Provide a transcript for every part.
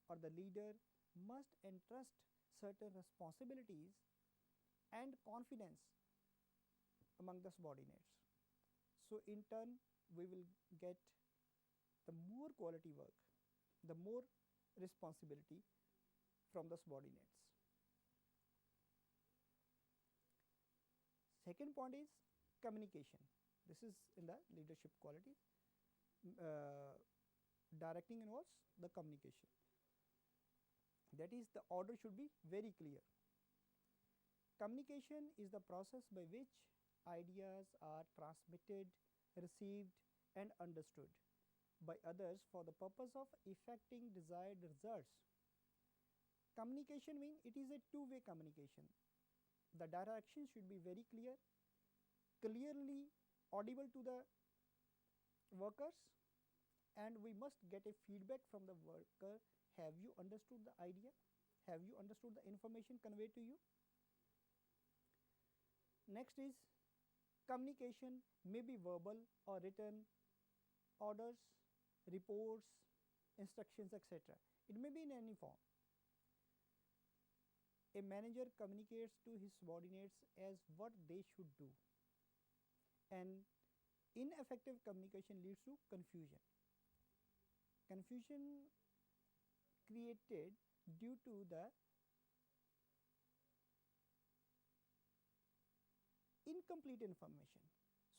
or the leader must entrust certain responsibilities and confidence among the subordinates. So, in turn we will get the more quality work, the more responsibility from the subordinates. Second point is communication. This is in the leadership qualities. Directing involves the communication, that is, the order should be very clear. Communication is the process by which ideas are transmitted, received and understood by others for the purpose of effecting desired results. Communication means it is a two-way communication. The direction should be very clear, clearly audible to the workers, and we must get a feedback from the worker. Have you understood the idea? Have you understood the information conveyed to you? Next is communication may be verbal or written, orders, reports, instructions, etc. It may be in any form. A manager communicates to his subordinates as what they should do, and ineffective communication leads to confusion. Confusion created due to the incomplete information.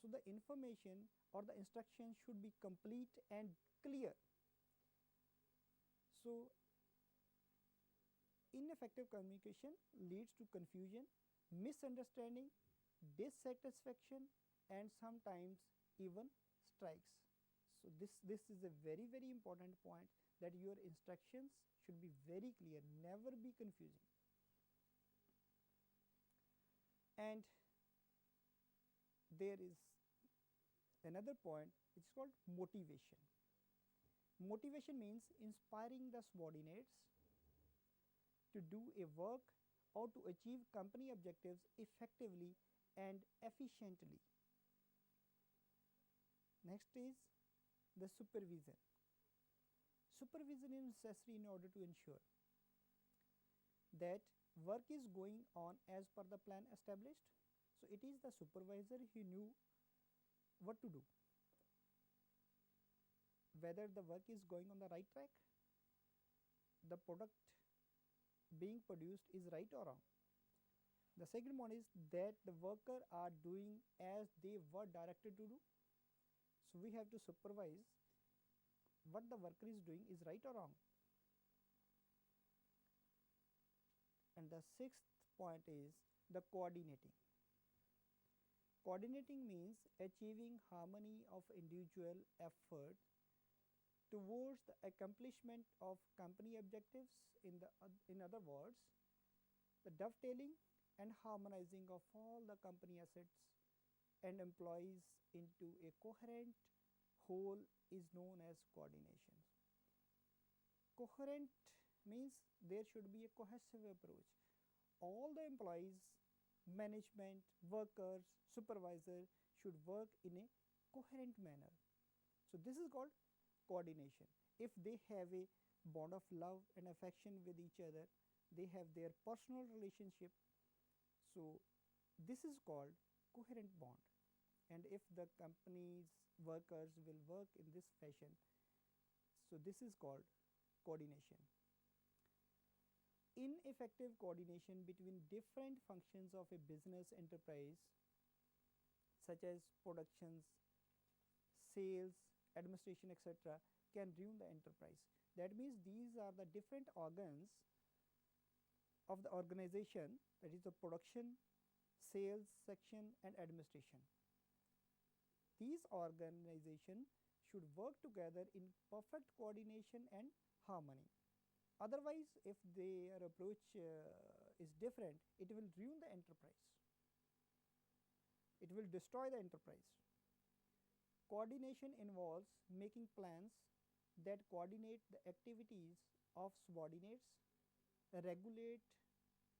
So, the information or the instruction should be complete and clear. So, ineffective communication leads to confusion, misunderstanding, dissatisfaction and sometimes even strikes. So, this is a very important point, that your instructions should be very clear, never be confusing. And there is another point which is called motivation. Motivation means inspiring the subordinates to do a work or to achieve company objectives effectively and efficiently. Next is the supervision. Supervision is necessary in order to ensure that work is going on as per the plan established. So, it is the supervisor who knew what to do, whether the work is going on the right track, the product being produced is right or wrong. The second one is that the worker are doing as they were directed to do. So, we have to supervise what the worker is doing is right or wrong. And the sixth point is the coordinating. Coordinating means achieving harmony of individual effort towards the accomplishment of company objectives. In other words, the dovetailing and harmonizing of all the company assets and employees into a coherent whole is known as coordination. Coherent means there should be a cohesive approach. All the employees, management, workers, supervisor should work in a coherent manner. So, this is called coordination. If they have a bond of love and affection with each other, they have their personal relationship. So, this is called coherent bond, and if the company's workers will work in this fashion, so this is called coordination. Ineffective coordination between different functions of a business enterprise such as productions, sales, administration, etc., can ruin the enterprise. That means these are the different organs of the organization, that is the production, sales section and administration. These organizations should work together in perfect coordination and harmony. Otherwise, if their approach is different, it will ruin the enterprise. It will destroy the enterprise. Coordination involves making plans that coordinate the activities of subordinates, regulate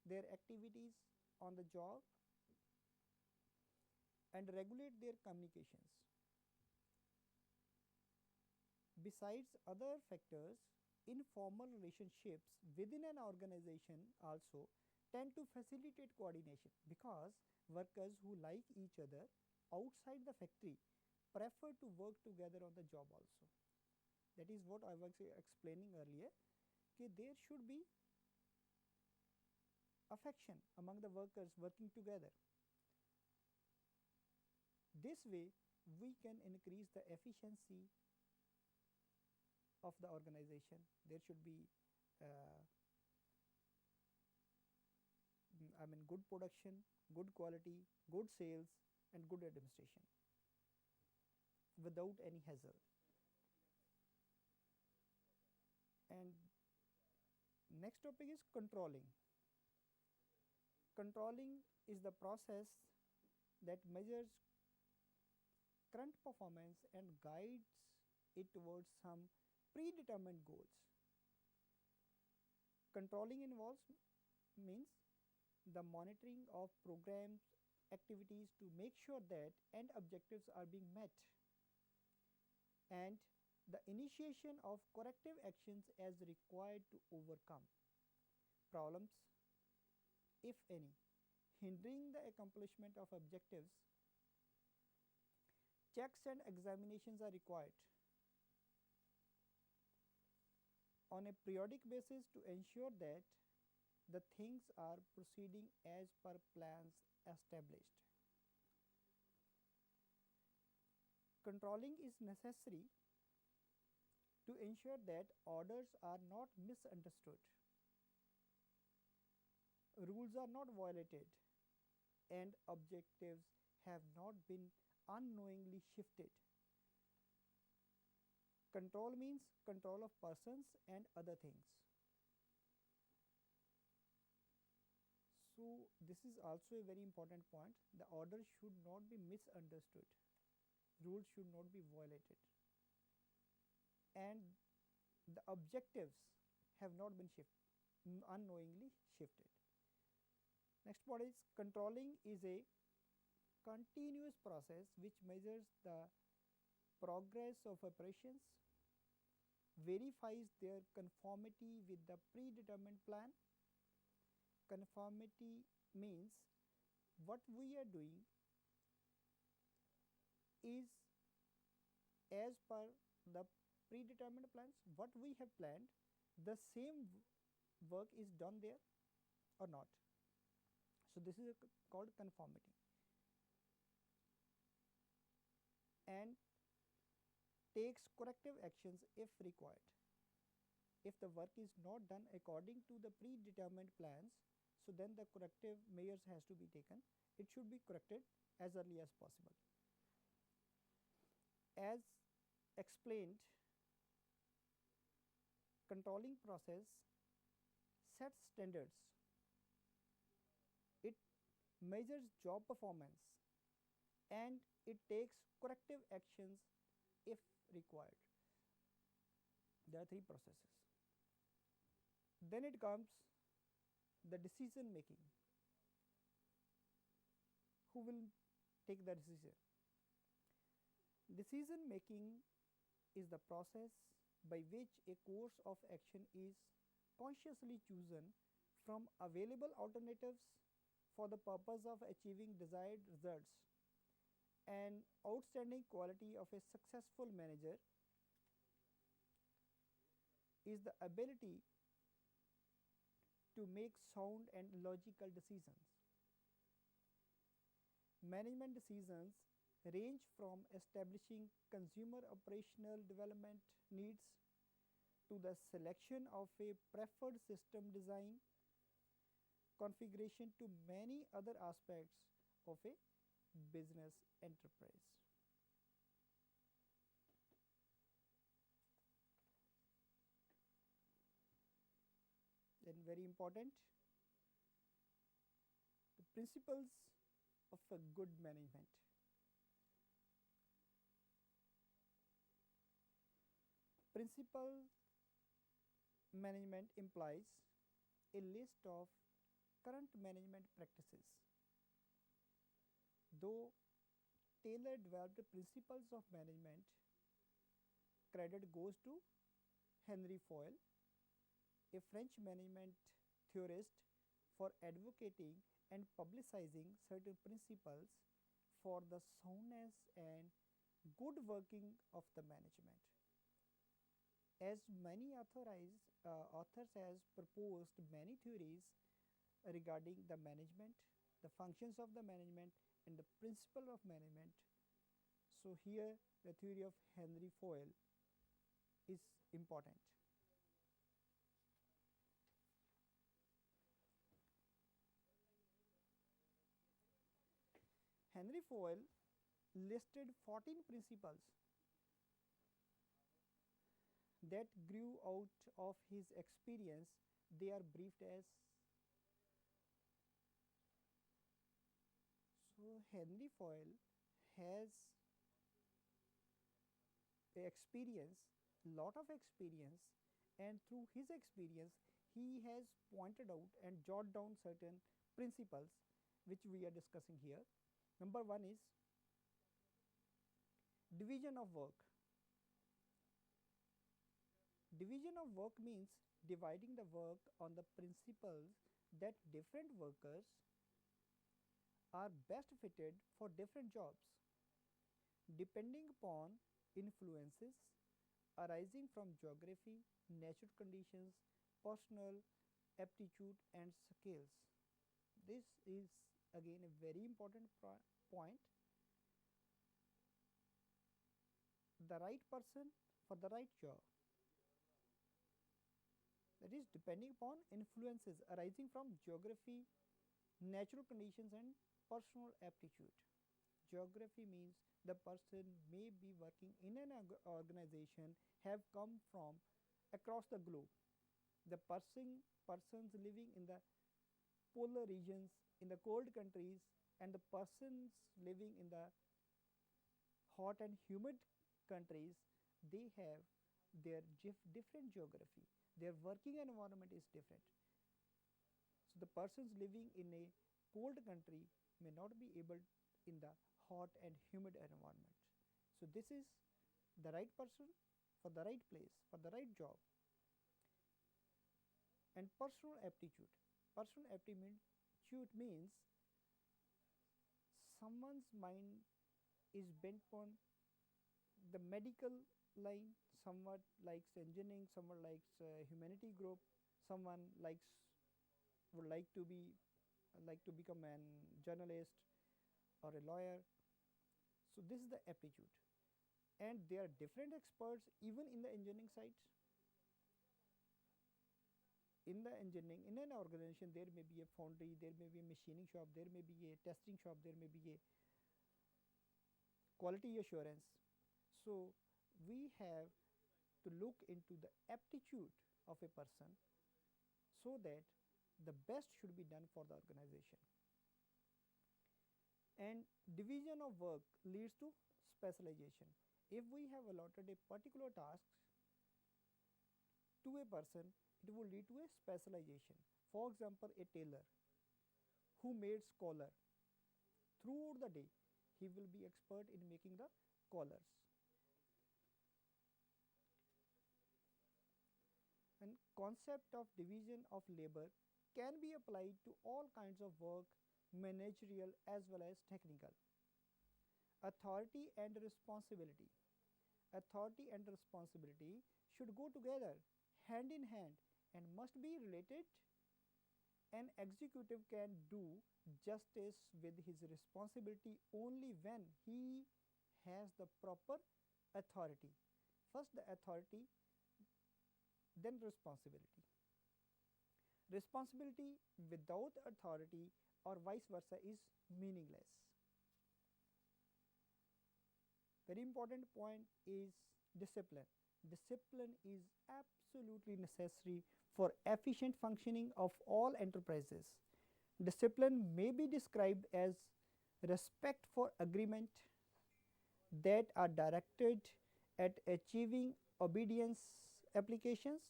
their activities on the job and regulate their communications. Besides other factors, informal relationships within an organization also tend to facilitate coordination, because workers who like each other outside the factory prefer to work together on the job also. That is what I was explaining earlier, that there should be affection among the workers working together. This way we can increase the efficiency of the organization. There should be good production, good quality, good sales, and good administration without any hassle. And next topic is controlling. Controlling is the process that measures current performance and guides it towards some predetermined goals. Controlling involves means the monitoring of programs, activities to make sure that end objectives are being met, and the initiation of corrective actions as required to overcome problems, if any, hindering the accomplishment of objectives. Checks and examinations are required on a periodic basis to ensure that the things are proceeding as per plans established. Controlling is necessary to ensure that orders are not misunderstood, rules are not violated, and objectives have not been unknowingly shifted. Control means control of persons and other things. So this is also a very important point. The order should not be misunderstood, rules should not be violated, and the objectives have not been unknowingly shifted. Next point is controlling is a continuous process which measures the progress of operations, verifies their conformity with the predetermined plan. Conformity means what we are doing is as per the predetermined plans. What we have planned, the same work is done there or not. So this is called conformity. And takes corrective actions if required. If the work is not done according to the predetermined plans, so then the corrective measures has to be taken. It should be corrected as early as possible. As explained, controlling process sets standards. It measures job performance, and it takes corrective actions if required. There are three processes. Then it comes the decision making. Who will take the decision? Decision making is the process by which a course of action is consciously chosen from available alternatives for the purpose of achieving desired results. An outstanding quality of a successful manager is the ability to make sound and logical decisions. Management decisions range from establishing consumer operational development needs to the selection of a preferred system design, configuration to many other aspects of a business enterprise. Then very important, the principles of a good management. Principal management implies a list of current management practices. Though Taylor developed principles of management, credit goes to Henry Fayol, a French management theorist, for advocating and publicizing certain principles for the soundness and good working of the management. As many authors has proposed many theories regarding the management, the functions of the management, and the principle of management. So here the theory of Henry Fayol is important. Henry Fayol listed 14 principles that grew out of his experience. They are briefed as. So Henry Fayol has experience, lot of experience, and through his experience he has pointed out and jot down certain principles which we are discussing here. Number one is division of work. Division of work means dividing the work on the principles that different workers are best fitted for different jobs, depending upon influences arising from geography, natural conditions, personal aptitude and skills. This is again a very important point. The right person for the right job. That is depending upon influences arising from geography, natural conditions and personal aptitude. Geography means the person may be working in an organization, have come from across the globe. The persons living in the polar regions, in the cold countries, and the persons living in the hot and humid countries, they have their different geography. Their working environment is different. So the persons living in a cold country may not be able in the hot and humid environment. So this is the right person for the right place, for the right job. And personal aptitude. Personal aptitude means someone's mind is bent on the medical line, someone likes engineering, someone likes humanity group, someone would like to become a journalist or a lawyer. So this is the aptitude, and there are different experts even in the engineering side. In the engineering, in an organization, there may be a foundry, there may be a machining shop, there may be a testing shop, there may be a quality assurance. So we have to look into the aptitude of a person so that the best should be done for the organization. And division of work leads to specialization. If we have allotted a particular task to a person, it will lead to a specialization. For example, a tailor who made collar. Throughout the day, he will be expert in making the collars. And concept of division of labor can be applied to all kinds of work, managerial as well as technical. Authority and responsibility. Authority and responsibility should go together, hand in hand, and must be related. An executive can do justice with his responsibility only when he has the proper authority. First the authority, then responsibility. Responsibility without authority or vice versa is meaningless. Very important point is discipline. Discipline is absolutely necessary for efficient functioning of all enterprises. Discipline may be described as respect for agreement that are directed at achieving obedience applications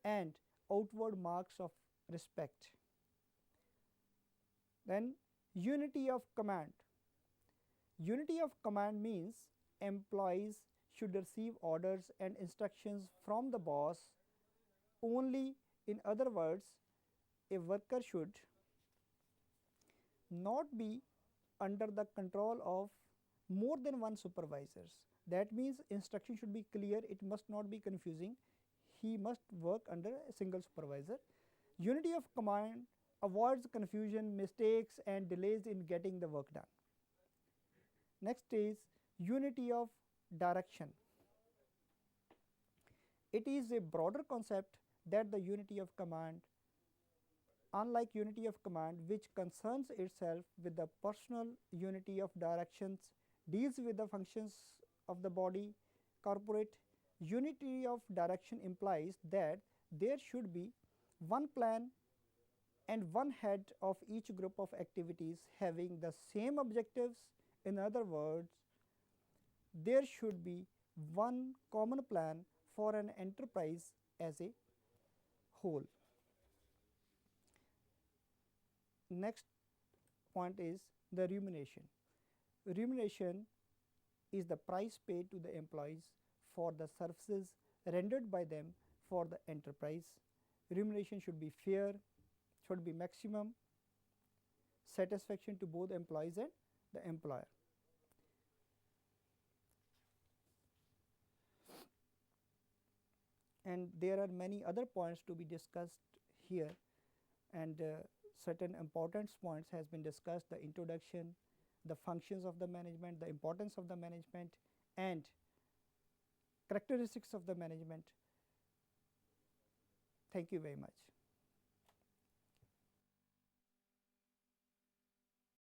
and outward marks of respect. Then unity of command. Unity of command means employees should receive orders and instructions from the boss only In other words, a worker should not be under the control of more than one supervisors. That means instruction should be clear, it must not be confusing. He must work under a single supervisor. Unity of command avoids confusion, mistakes and delays in getting the work done. Next is unity of direction. It is a broader concept that the unity of command, unlike unity of command which concerns itself with the personal unity of directions, deals with the functions of the body corporate. Unity of direction implies that there should be one plan and one head of each group of activities having the same objectives. In other words, there should be one common plan for an enterprise as a whole. Next point is the remuneration. Remuneration is the price paid to the employees for the services rendered by them for the enterprise. Remuneration should be fair, should be maximum satisfaction to both employees and the employer. And there are many other points to be discussed here, and certain important points has been discussed: the introduction, the functions of the management, the importance of the management, and characteristics of the management. Thank you very much.